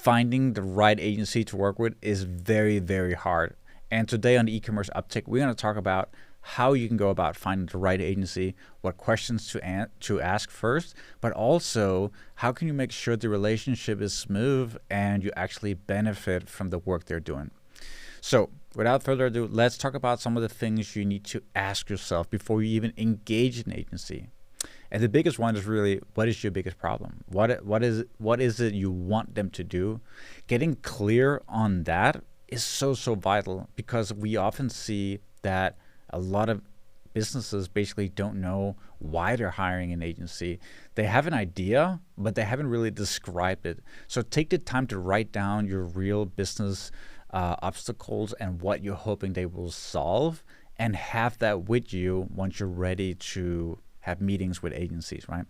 finding the right agency to work with is very, very hard. And today on the E-commerce Uptick, we're going to talk about how you can go about finding the right agency, what questions to ask first, but also how can you make sure the relationship is smooth and you actually benefit from the work they're doing. So without further ado, let's talk about some of the things you need to ask yourself before you even engage an agency. And the biggest one is really, what is your biggest problem? What is it you want them to do? Getting clear on that is so vital, because we often see that a lot of businesses basically don't know why they're hiring an agency. They have an idea, but they haven't really described it. So take the time to write down your real business obstacles and what you're hoping they will solve, and have that with you once you're ready to have meetings with agencies, right?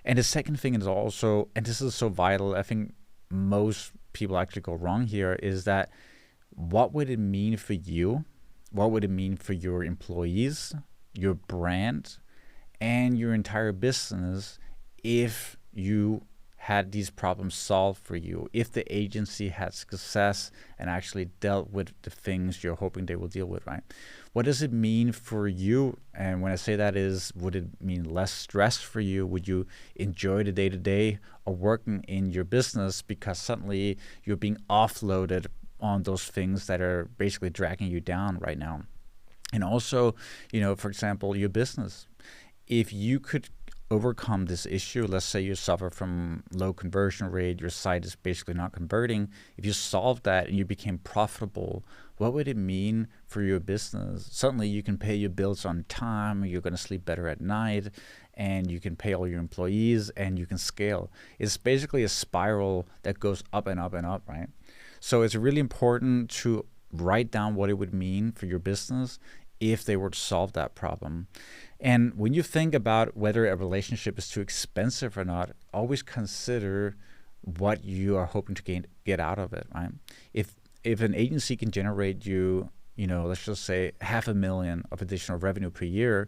And the second thing is also, and this is so vital, I think most people actually go wrong here, is that what would it mean for you? What would it mean for your employees, your brand, and your entire business if you had these problems solved for you, if the agency had success and actually dealt with the things you're hoping they will deal with, right? What does it mean for you? And when I say that is, would it mean less stress for you? Would you enjoy the day-to-day of working in your business because suddenly you're being offloaded on those things that are basically dragging you down right now? And also, for example, your business. If you could overcome this issue, let's say you suffer from low conversion rate, your site is basically not converting. If you solve that and you became profitable, what would it mean for your business? Suddenly you can pay your bills on time, you're going to sleep better at night, and you can pay all your employees, and you can scale. It's basically a spiral that goes up and up and up, right? So it's really important to write down what it would mean for your business if they were to solve that problem. And when you think about whether a relationship is too expensive or not, always consider what you are hoping to get out of it, right? If an agency can generate you, let's just say $500,000 of additional revenue per year,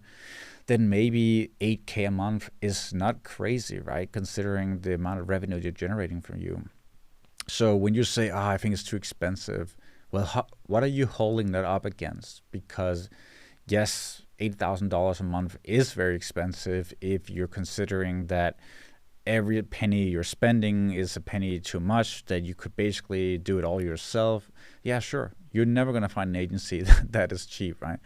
then maybe $8K a month is not crazy, right? Considering the amount of revenue they're generating from you. So when you say, I think it's too expensive, well, what are you holding that up against? Because yes, $8,000 a month is very expensive if you're considering that every penny you're spending is a penny too much, that you could basically do it all yourself. Yeah, sure. You're never going to find an agency that is cheap, right?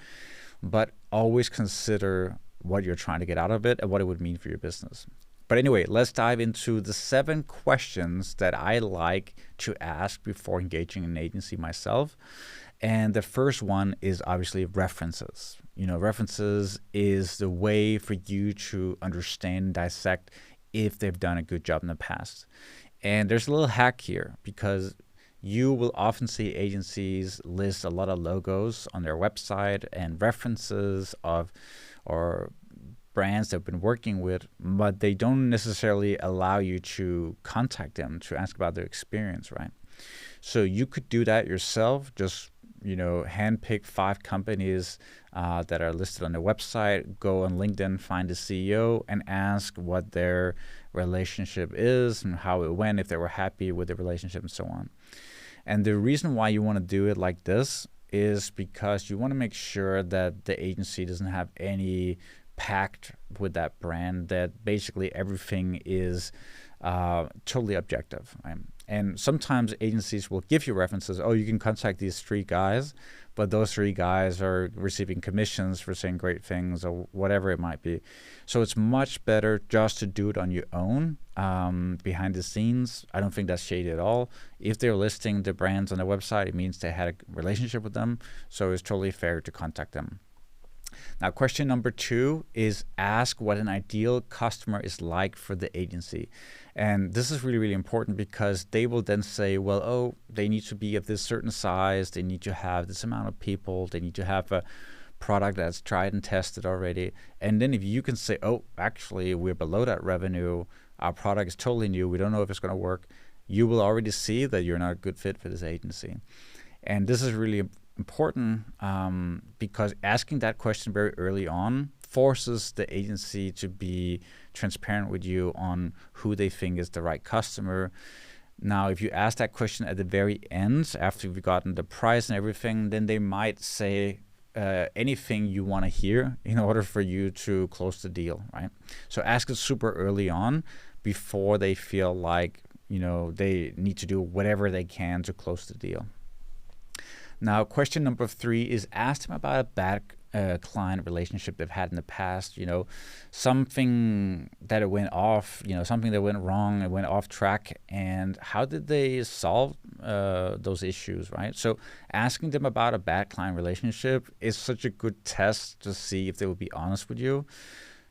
But always consider what you're trying to get out of it and what it would mean for your business. But anyway, let's dive into the 7 questions that I like to ask before engaging an agency myself. And the first one is obviously references. References is the way for you to understand and dissect if they've done a good job in the past. And there's a little hack here, because you will often see agencies list a lot of logos on their website and references of or brands they've been working with, but they don't necessarily allow you to contact them to ask about their experience, right? So you could do that yourself. Just handpick 5 companies that are listed on their website, go on LinkedIn, find the CEO, and ask what their relationship is and how it went, if they were happy with the relationship, and so on. And the reason why you want to do it like this is because you want to make sure that the agency doesn't have any pact with that brand, that basically everything is totally objective, right? And sometimes agencies will give you references. You can contact these 3 guys, but those 3 guys are receiving commissions for saying great things or whatever it might be. So it's much better just to do it on your own, behind the scenes. I don't think that's shady at all. If they're listing the brands on their website, it means they had a relationship with them. So it's totally fair to contact them. Now, question number 2 is ask what an ideal customer is like for the agency. And this is really, really important, because they will then say, well, they need to be of this certain size. They need to have this amount of people. They need to have a product that's tried and tested already. And then if you can say, actually, we're below that revenue. Our product is totally new. We don't know if it's going to work. You will already see that you're not a good fit for this agency. And this is really important, because asking that question very early on forces the agency to be transparent with you on who they think is the right customer. Now, if you ask that question at the very end, after you've gotten the price and everything, then they might say anything you want to hear in order for you to close the deal, right? So ask it super early on before they feel like, they need to do whatever they can to close the deal. Now, question number 3 is ask them about a bad client relationship they've had in the past, something that it went off, something that went wrong, it went off track, and how did they solve those issues, right? So asking them about a bad client relationship is such a good test to see if they will be honest with you.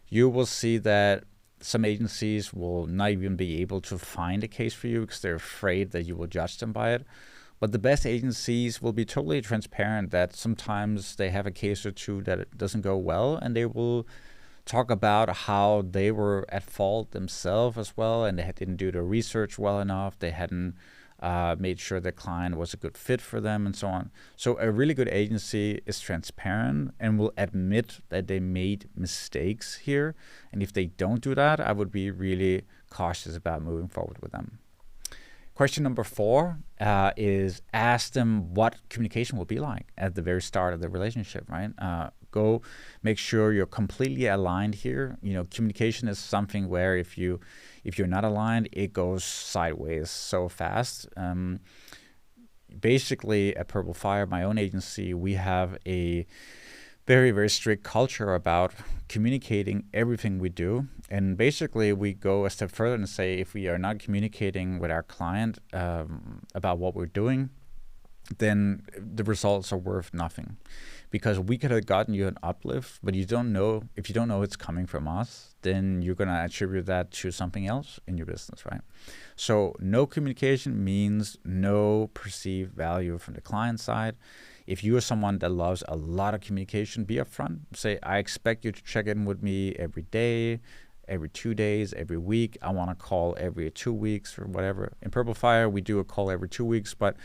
You will see that some agencies will not even be able to find a case for you because they're afraid that you will judge them by it. But the best agencies will be totally transparent that sometimes they have a case or two that it doesn't go well, and they will talk about how they were at fault themselves as well, and they didn't do the research well enough. They hadn't made sure the client was a good fit for them and so on. So a really good agency is transparent and will admit that they made mistakes here. And if they don't do that, I would be really cautious about moving forward with them. Question number 4 is ask them what communication will be like at the very start of the relationship, right? Go make sure you're completely aligned here. Communication is something where if you're not aligned, it goes sideways so fast. Basically, at Purple Fire, my own agency, we have a very, very strict culture about communicating everything we do. And basically, we go a step further and say if we are not communicating with our client about what we're doing, then the results are worth nothing. Because we could have gotten you an uplift, but if you don't know it's coming from us, then you're going to attribute that to something else in your business, right? So no communication means no perceived value from the client side. If you are someone that loves a lot of communication, be upfront. Say, I expect you to check in with me every day, every 2 days, every week. I want to call every 2 weeks or whatever. In Purple Fire, we do a call every 2 weeks, but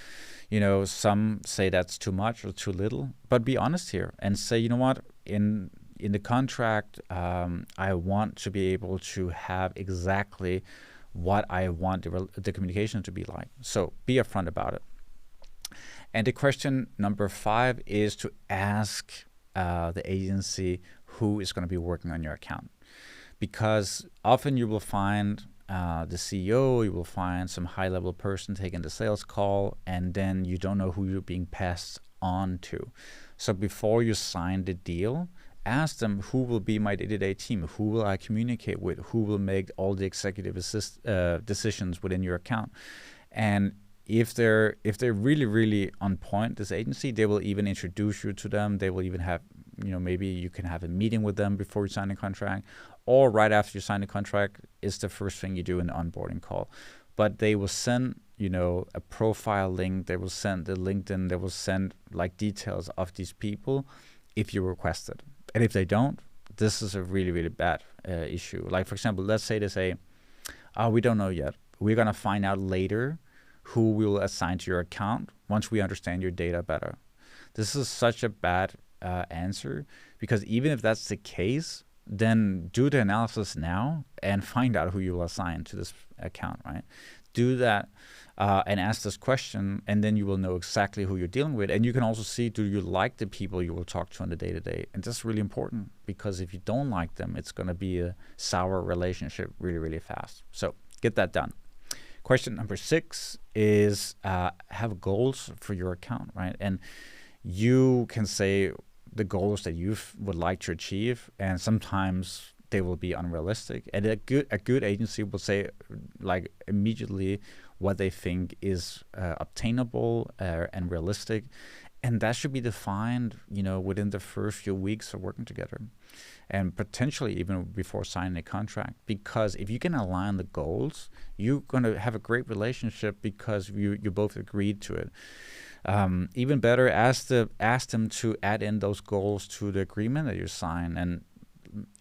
some say that's too much or too little. But be honest here and say, you know what, in the contract, I want to be able to have exactly what I want the communication to be like. So be upfront about it. And the question number 5 is to ask the agency who is going to be working on your account. Because often you will find the CEO, you will find some high-level person taking the sales call, and then you don't know who you're being passed on to. So before you sign the deal, ask them who will be my day-to-day team, who will I communicate with, who will make all the executive decisions within your account. And if they're really, really on point, this agency, they will even introduce you to them. They will even have, maybe you can have a meeting with them before you sign a contract, or right after you sign the contract is the first thing you do in the onboarding call. But they will send, a profile link. They will send the LinkedIn. They will send details of these people if you request it. And if they don't, this is a really, really bad issue. Like, for example, let's say they say, we don't know yet. We're going to find out later who we will assign to your account once we understand your data better. This is such a bad answer, because even if that's the case, then do the analysis now and find out who you will assign to this account, right? Do that and ask this question, and then you will know exactly who you're dealing with. And you can also see, do you like the people you will talk to on the day-to-day? And that's really important, because if you don't like them, it's going to be a sour relationship really, really fast. So get that done. Question number 6 is have goals for your account, right? And you can say the goals that you would like to achieve, and sometimes they will be unrealistic. And a good agency will say immediately what they think is obtainable and realistic, and that should be defined, within the first few weeks of working together, and potentially even before signing a contract. Because if you can align the goals, you're going to have a great relationship because you both agreed to it. Even better, ask them to add in those goals to the agreement that you sign. And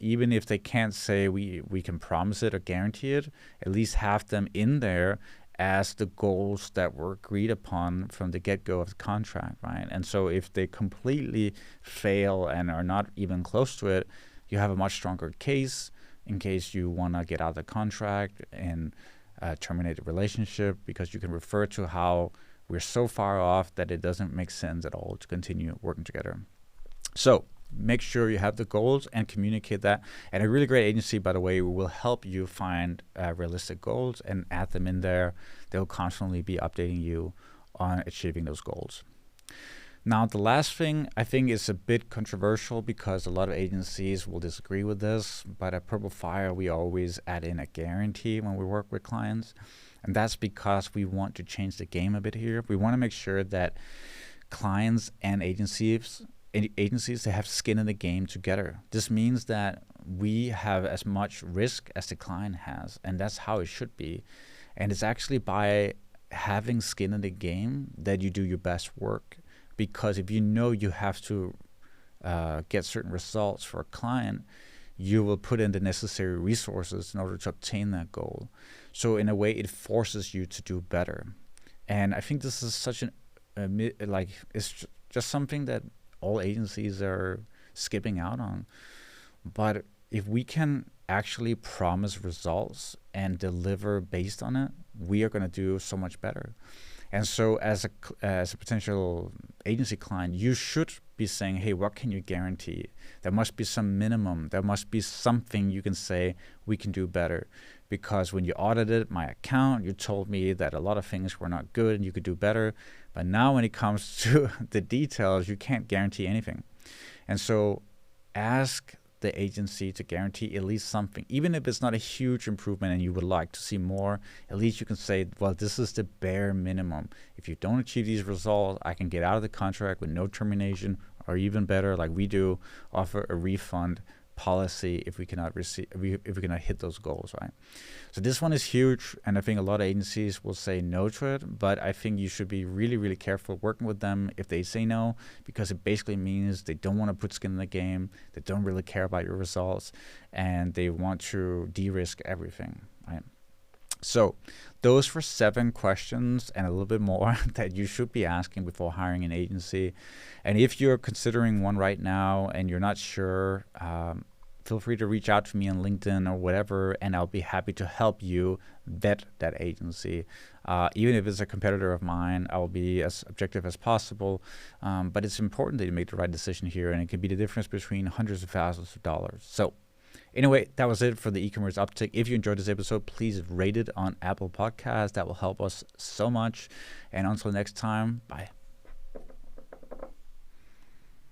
even if they can't say we can promise it or guarantee it, at least have them in there as the goals that were agreed upon from the get-go of the contract, right? And so if they completely fail and are not even close to it, you have a much stronger case in case you want to get out of the contract. And terminate the relationship, because you can refer to how we're so far off that it doesn't make sense at all to continue working together. So make sure you have the goals and communicate that. And a really great agency, by the way, will help you find realistic goals and add them in there. They'll constantly be updating you on achieving those goals. Now, the last thing I think is a bit controversial because a lot of agencies will disagree with this, but at Purple Fire, we always add in a guarantee when we work with clients. And that's because we want to change the game a bit here. We want to make sure that clients and agencies, they have skin in the game together. This means that we have as much risk as the client has, and that's how it should be. And it's actually by having skin in the game that you do your best work. Because if you know you have to get certain results for a client, you will put in the necessary resources in order to obtain that goal. So in a way, it forces you to do better. And I think this is such it's just something that all agencies are skipping out on. But if we can actually promise results and deliver based on it, we are going to do so much better. And so as a potential agency client, you should be saying, hey, what can you guarantee? There must be some minimum. There must be something you can say we can do better. Because when you audited my account, you told me that a lot of things were not good and you could do better. But now when it comes to the details, you can't guarantee anything. And so ask the agency to guarantee at least something. Even if it's not a huge improvement and you would like to see more, at least you can say, well, this is the bare minimum. If you don't achieve these results, I can get out of the contract with no termination, or even better, like we do, offer a refund policy if we cannot hit those goals, right? So this one is huge, and I think a lot of agencies will say no to it, but I think you should be really, really careful working with them if they say no, because it basically means they don't want to put skin in the game, they don't really care about your results, and they want to de-risk everything, right? So those were 7 questions and a little bit more that you should be asking before hiring an agency. And if you're considering one right now and you're not sure, feel free to reach out to me on LinkedIn or whatever, and I'll be happy to help you vet that agency. Even if it's a competitor of mine, I will be as objective as possible. But it's important that you make the right decision here, and it can be the difference between hundreds of thousands of dollars. So anyway, that was it for the e-commerce uptick. If you enjoyed this episode, please rate it on Apple Podcasts. That will help us so much. And until next time, bye.